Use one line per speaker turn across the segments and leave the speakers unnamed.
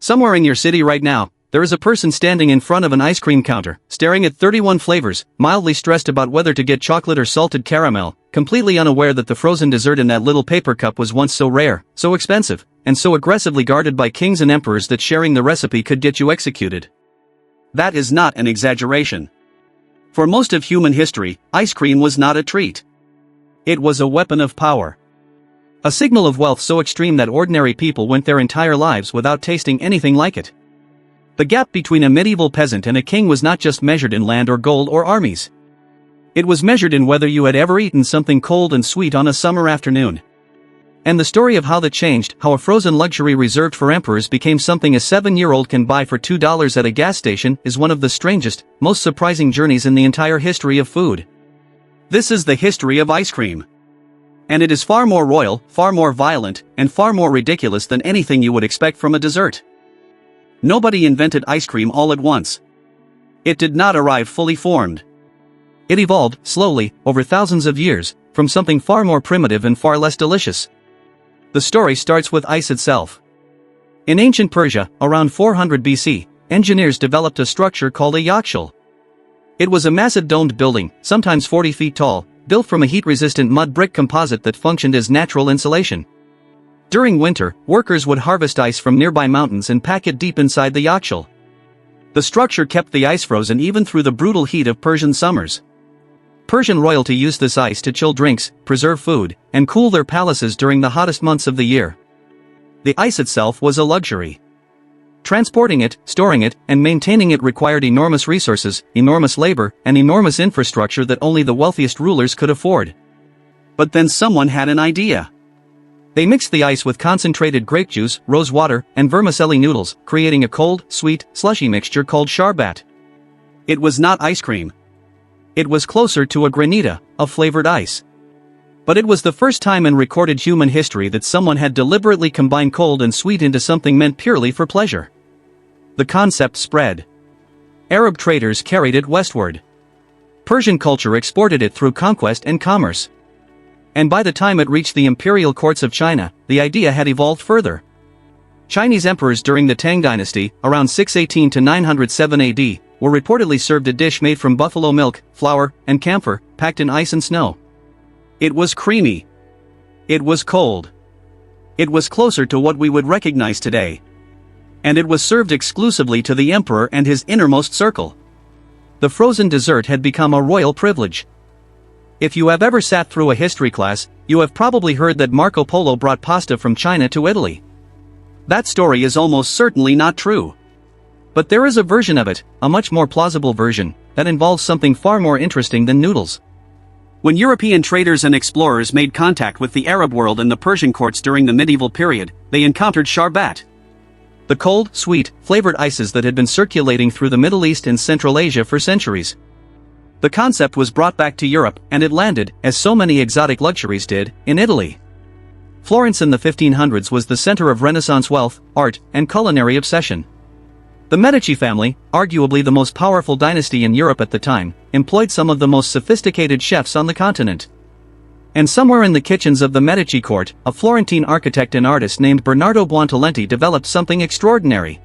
Somewhere in your city right now, there is a person standing in front of an ice cream counter, staring at 31 flavors, mildly stressed about whether to get chocolate or salted caramel, completely unaware that the frozen dessert in that little paper cup was once so rare, so expensive, and so aggressively guarded by kings and emperors that sharing the recipe could get you executed. That is not an exaggeration. For most of human history, ice cream was not a treat. It was a weapon of power. A signal of wealth so extreme that ordinary people went their entire lives without tasting anything like it. The gap between a medieval peasant and a king was not just measured in land or gold or armies. It was measured in whether you had ever eaten something cold and sweet on a summer afternoon. And the story of how that changed, how a frozen luxury reserved for emperors became something a 7-year-old can buy for $2 at a gas station, is one of the strangest, most surprising journeys in the entire history of food. This is the history of ice cream. And it is far more royal, far more violent, and far more ridiculous than anything you would expect from a dessert. Nobody invented ice cream all at once. It did not arrive fully formed. It evolved, slowly, over thousands of years, from something far more primitive and far less delicious. The story starts with ice itself. In ancient Persia, around 400 BC, engineers developed a structure called a yakshal. It was a massive domed building, sometimes 40 feet tall, built from a heat-resistant mud brick composite that functioned as natural insulation. During winter, workers would harvest ice from nearby mountains and pack it deep inside the yakshal. The structure kept the ice frozen even through the brutal heat of Persian summers. Persian royalty used this ice to chill drinks, preserve food, and cool their palaces during the hottest months of the year. The ice itself was a luxury. Transporting it, storing it, and maintaining it required enormous resources, enormous labor, and enormous infrastructure that only the wealthiest rulers could afford. But then someone had an idea. They mixed the ice with concentrated grape juice, rose water, and vermicelli noodles, creating a cold, sweet, slushy mixture called sharbat. It was not ice cream. It was closer to a granita, a flavored ice. But it was the first time in recorded human history that someone had deliberately combined cold and sweet into something meant purely for pleasure. The concept spread. Arab traders carried it westward. Persian culture exported it through conquest and commerce. And by the time it reached the imperial courts of China, the idea had evolved further. Chinese emperors during the Tang dynasty, around 618 to 907 AD, were reportedly served a dish made from buffalo milk, flour, and camphor, packed in ice and snow. It was creamy. It was cold. It was closer to what we would recognize today. And it was served exclusively to the emperor and his innermost circle. The frozen dessert had become a royal privilege. If you have ever sat through a history class, you have probably heard that Marco Polo brought pasta from China to Italy. That story is almost certainly not true. But there is a version of it, a much more plausible version, that involves something far more interesting than noodles. When European traders and explorers made contact with the Arab world and the Persian courts during the medieval period, they encountered sharbat. The cold, sweet, flavored ices that had been circulating through the Middle East and Central Asia for centuries. The concept was brought back to Europe, and it landed, as so many exotic luxuries did, in Italy. Florence in the 1500s was the center of Renaissance wealth, art, and culinary obsession. The Medici family, arguably the most powerful dynasty in Europe at the time, employed some of the most sophisticated chefs on the continent. And somewhere in the kitchens of the Medici court, a Florentine architect and artist named Bernardo Buontalenti developed something extraordinary.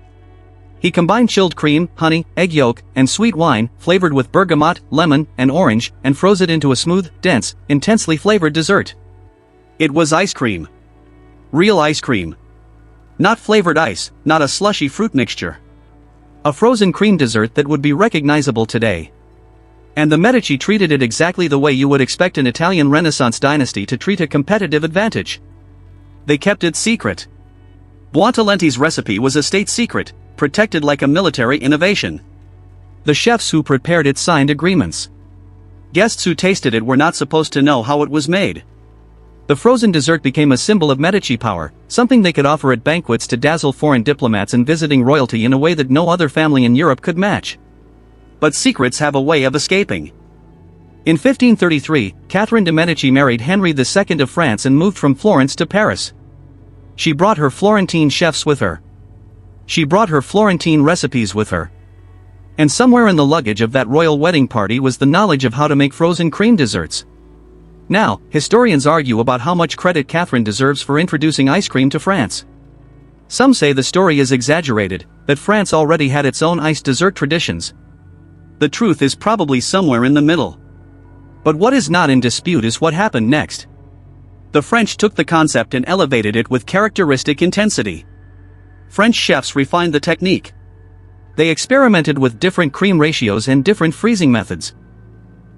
He combined chilled cream, honey, egg yolk, and sweet wine, flavored with bergamot, lemon, and orange, and froze it into a smooth, dense, intensely flavored dessert. It was ice cream. Real ice cream. Not flavored ice, not a slushy fruit mixture. A frozen cream dessert that would be recognizable today. And the Medici treated it exactly the way you would expect an Italian Renaissance dynasty to treat a competitive advantage. They kept it secret. Buontalenti's recipe was a state secret, protected like a military innovation. The chefs who prepared it signed agreements. Guests who tasted it were not supposed to know how it was made. The frozen dessert became a symbol of Medici power, something they could offer at banquets to dazzle foreign diplomats and visiting royalty in a way that no other family in Europe could match. But secrets have a way of escaping. In 1533, Catherine de' Medici married Henry II of France and moved from Florence to Paris. She brought her Florentine chefs with her. She brought her Florentine recipes with her. And somewhere in the luggage of that royal wedding party was the knowledge of how to make frozen cream desserts. Now, historians argue about how much credit Catherine deserves for introducing ice cream to France. Some say the story is exaggerated, that France already had its own iced dessert traditions. The truth is probably somewhere in the middle. But what is not in dispute is what happened next. The French took the concept and elevated it with characteristic intensity. French chefs refined the technique. They experimented with different cream ratios and different freezing methods.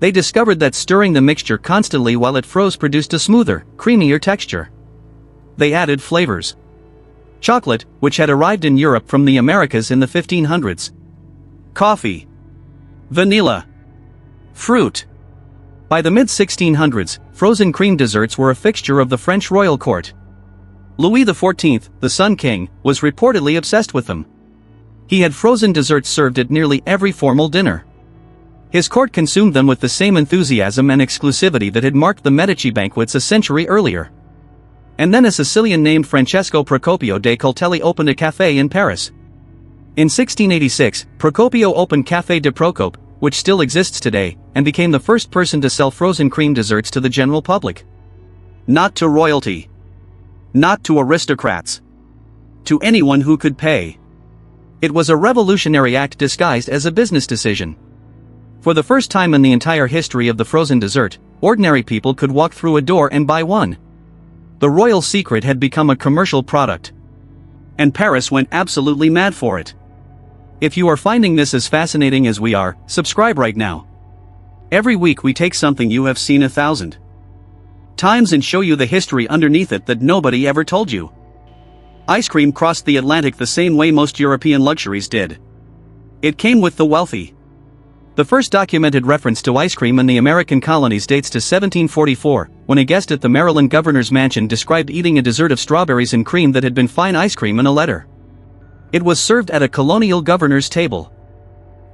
They discovered that stirring the mixture constantly while it froze produced a smoother, creamier texture. They added flavors. Chocolate, which had arrived in Europe from the Americas in the 1500s. Coffee. Vanilla. Fruit. By the mid-1600s, frozen cream desserts were a fixture of the French royal court. Louis XIV, the Sun King, was reportedly obsessed with them. He had frozen desserts served at nearly every formal dinner. His court consumed them with the same enthusiasm and exclusivity that had marked the Medici banquets a century earlier. And then a Sicilian named Francesco Procopio de Coltelli opened a café in Paris. In 1686, Procopio opened Café de Procope, which still exists today, and became the first person to sell frozen cream desserts to the general public. Not to royalty. Not to aristocrats. To anyone who could pay. It was a revolutionary act disguised as a business decision. For the first time in the entire history of the frozen dessert, ordinary people could walk through a door and buy one. The royal secret had become a commercial product. And Paris went absolutely mad for it. If you are finding this as fascinating as we are, subscribe right now. Every week we take something you have seen 1,000 times and show you the history underneath it that nobody ever told you. Ice cream crossed the Atlantic the same way most European luxuries did. It came with the wealthy. The first documented reference to ice cream in the American colonies dates to 1744, when a guest at the Maryland governor's mansion described eating a dessert of strawberries and cream that had been fine ice cream in a letter. It was served at a colonial governor's table.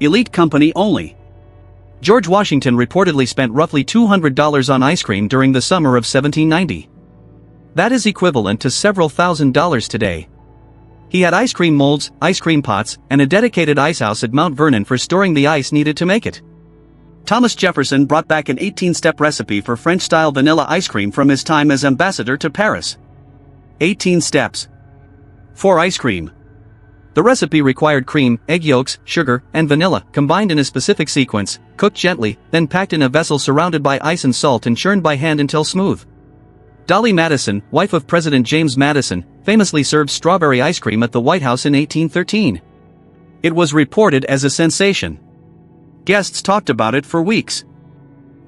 Elite company only. George Washington reportedly spent roughly $200 on ice cream during the summer of 1790. That is equivalent to several $1,000s today. He had ice cream molds, ice cream pots, and a dedicated icehouse at Mount Vernon for storing the ice needed to make it. Thomas Jefferson brought back an 18-step recipe for French-style vanilla ice cream from his time as ambassador to Paris. 18 steps. For ice cream. The recipe required cream, egg yolks, sugar, and vanilla, combined in a specific sequence, cooked gently, then packed in a vessel surrounded by ice and salt and churned by hand until smooth. Dolly Madison, wife of President James Madison, famously served strawberry ice cream at the White House in 1813. It was reported as a sensation. Guests talked about it for weeks.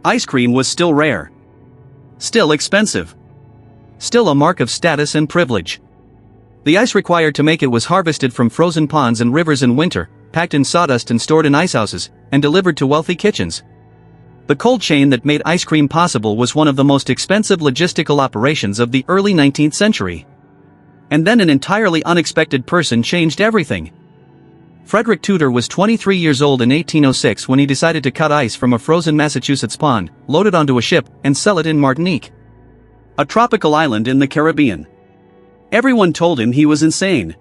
Ice cream was still rare. Still expensive. Still a mark of status and privilege. The ice required to make it was harvested from frozen ponds and rivers in winter, packed in sawdust and stored in icehouses, and delivered to wealthy kitchens. The cold chain that made ice cream possible was one of the most expensive logistical operations of the early 19th century. And then an entirely unexpected person changed everything. Frederick Tudor was 23 years old in 1806 when he decided to cut ice from a frozen Massachusetts pond, load it onto a ship, and sell it in Martinique, a tropical island in the Caribbean. Everyone told him he was insane.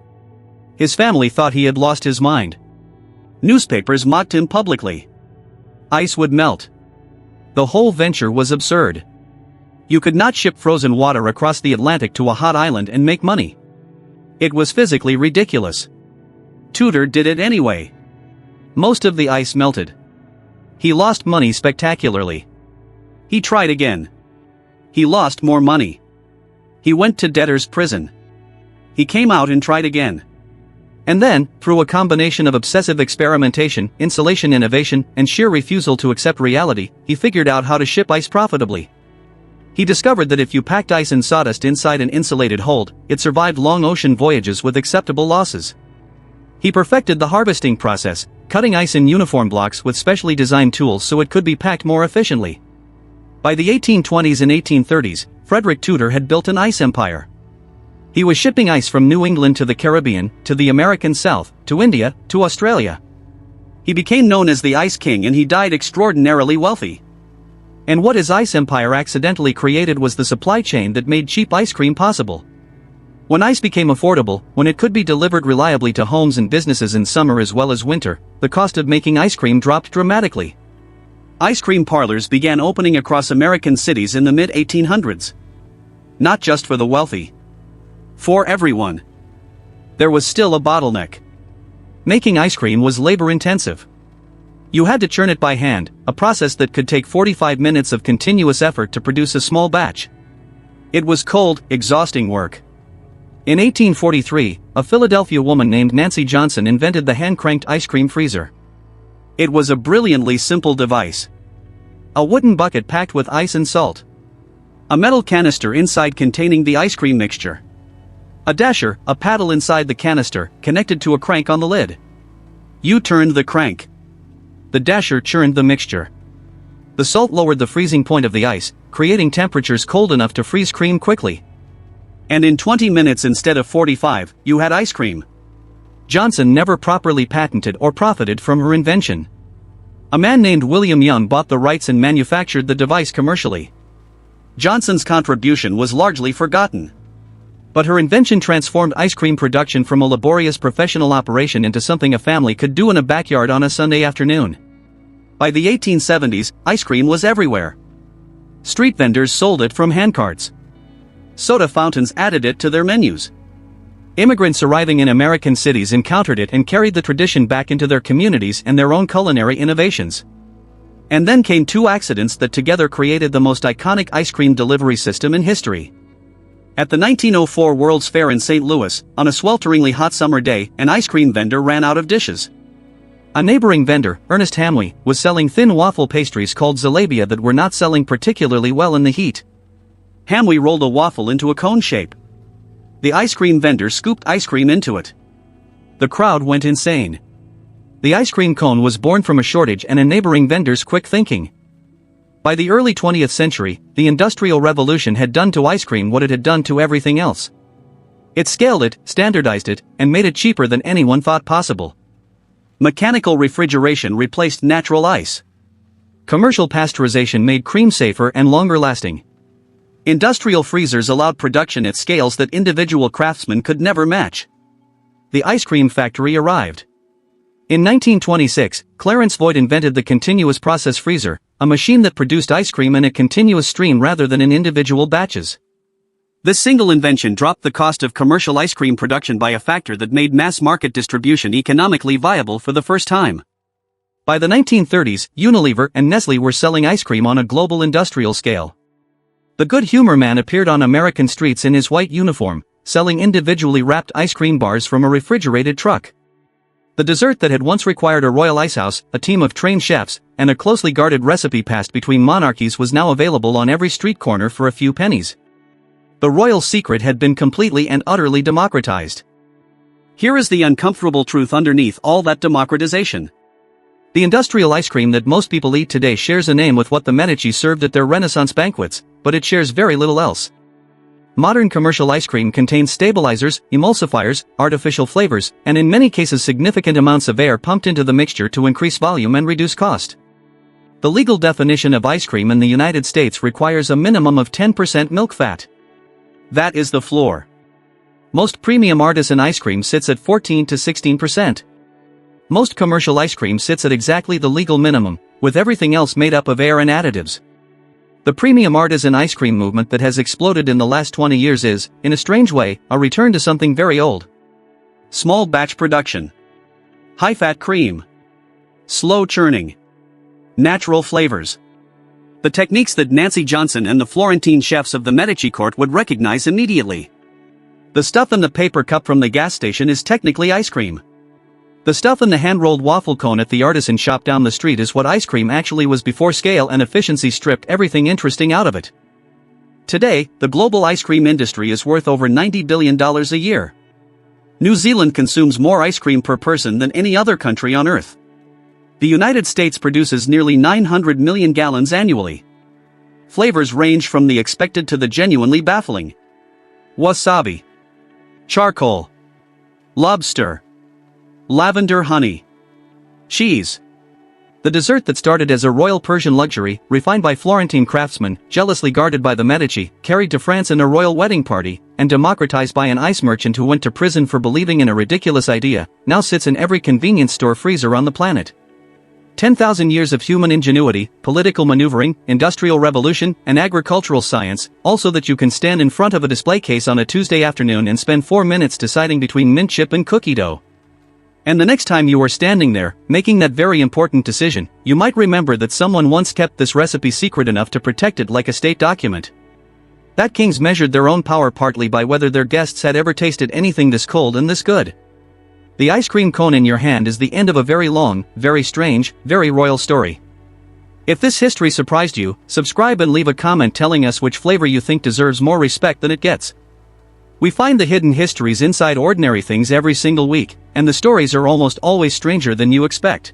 His family thought he had lost his mind. Newspapers mocked him publicly. Ice would melt. The whole venture was absurd. You could not ship frozen water across the Atlantic to a hot island and make money. It was physically ridiculous. Tudor did it anyway. Most of the ice melted. He lost money spectacularly. He tried again. He lost more money. He went to debtor's prison. He came out and tried again. And then, through a combination of obsessive experimentation, insulation innovation, and sheer refusal to accept reality, he figured out how to ship ice profitably. He discovered that if you packed ice and sawdust inside an insulated hold, it survived long ocean voyages with acceptable losses. He perfected the harvesting process, cutting ice in uniform blocks with specially designed tools so it could be packed more efficiently. By the 1820s and 1830s, Frederick Tudor had built an ice empire. He was shipping ice from New England to the Caribbean, to the American South, to India, to Australia. He became known as the Ice King and he died extraordinarily wealthy. And what his ice empire accidentally created was the supply chain that made cheap ice cream possible. When ice became affordable, when it could be delivered reliably to homes and businesses in summer as well as winter, the cost of making ice cream dropped dramatically. Ice cream parlors began opening across American cities in the mid-1800s. Not just for the wealthy. For everyone. there was still a bottleneck. Making ice cream was labor-intensive. You had to churn it by hand, a process that could take 45 minutes of continuous effort to produce a small batch. It was cold, exhausting work. In 1843, a Philadelphia woman named Nancy Johnson invented the hand-cranked ice cream freezer. It was a brilliantly simple device. A wooden bucket packed with ice and salt. A metal canister inside containing the ice cream mixture. A dasher, a paddle inside the canister, connected to a crank on the lid. You turned the crank. The dasher churned the mixture. The salt lowered the freezing point of the ice, creating temperatures cold enough to freeze cream quickly. And in 20 minutes instead of 45, you had ice cream. Johnson never properly patented or profited from her invention. A man named William Young bought the rights and manufactured the device commercially. Johnson's contribution was largely forgotten. But her invention transformed ice cream production from a laborious professional operation into something a family could do in a backyard on a Sunday afternoon. By the 1870s, ice cream was everywhere. Street vendors sold it from handcarts. Soda fountains added it to their menus. Immigrants arriving in American cities encountered it and carried the tradition back into their communities and their own culinary innovations. And then came two accidents that together created the most iconic ice cream delivery system in history. At the 1904 World's Fair in St. Louis, on a swelteringly hot summer day, an ice cream vendor ran out of dishes. A neighboring vendor, Ernest Hamwee, was selling thin waffle pastries called zalabia that were not selling particularly well in the heat. Hamwee rolled a waffle into a cone shape. The ice cream vendor scooped ice cream into it. The crowd went insane. The ice cream cone was born from a shortage and a neighboring vendor's quick thinking. By the early 20th century, the Industrial Revolution had done to ice cream what it had done to everything else. It scaled it, standardized it, and made it cheaper than anyone thought possible. Mechanical refrigeration replaced natural ice. Commercial pasteurization made cream safer and longer lasting. Industrial freezers allowed production at scales that individual craftsmen could never match. The ice cream factory arrived. In 1926, Clarence Voigt invented the continuous process freezer, a machine that produced ice cream in a continuous stream rather than in individual batches. This single invention dropped the cost of commercial ice cream production by a factor that made mass market distribution economically viable for the first time. By the 1930s, Unilever and Nestle were selling ice cream on a global industrial scale. The Good Humor Man appeared on American streets in his white uniform, selling individually wrapped ice cream bars from a refrigerated truck. The dessert that had once required a royal icehouse, a team of trained chefs, and a closely guarded recipe passed between monarchies was now available on every street corner for a few pennies. The royal secret had been completely and utterly democratized. Here is the uncomfortable truth underneath all that democratization. The industrial ice cream that most people eat today shares a name with what the Medici served at their Renaissance banquets, but it shares very little else. Modern commercial ice cream contains stabilizers, emulsifiers, artificial flavors, and in many cases significant amounts of air pumped into the mixture to increase volume and reduce cost. The legal definition of ice cream in the United States requires a minimum of 10% milk fat. That is the floor. Most premium artisan ice cream sits at 14 to 16%. Most commercial ice cream sits at exactly the legal minimum, with everything else made up of air and additives. The premium artisan ice cream movement that has exploded in the last 20 years is, in a strange way, a return to something very old. Small batch production. High-fat cream. Slow churning. Natural flavors. The techniques that Nancy Johnson and the Florentine chefs of the Medici court would recognize immediately. The stuff in the paper cup from the gas station is technically ice cream. The stuff in the hand-rolled waffle cone at the artisan shop down the street is what ice cream actually was before scale and efficiency stripped everything interesting out of it. Today, the global ice cream industry is worth over $90 billion a year. New Zealand consumes more ice cream per person than any other country on Earth. The United States produces nearly 900 million gallons annually. Flavors range from the expected to the genuinely baffling. Wasabi. Charcoal. Lobster. Lavender honey. Cheese. The dessert that started as a royal Persian luxury, refined by Florentine craftsmen, jealously guarded by the Medici, carried to France in a royal wedding party, and democratized by an ice merchant who went to prison for believing in a ridiculous idea, now sits in every convenience store freezer on the planet. 10,000 years of human ingenuity, political maneuvering, industrial revolution, and agricultural science, also that you can stand in front of a display case on a Tuesday afternoon and spend 4 minutes deciding between mint chip and cookie dough. And the next time you are standing there, making that very important decision, you might remember that someone once kept this recipe secret enough to protect it like a state document. That kings measured their own power partly by whether their guests had ever tasted anything this cold and this good. The ice cream cone in your hand is the end of a very long, very strange, very royal story. If this history surprised you, subscribe and leave a comment telling us which flavor you think deserves more respect than it gets. We find the hidden histories inside ordinary things every single week, and the stories are almost always stranger than you expect.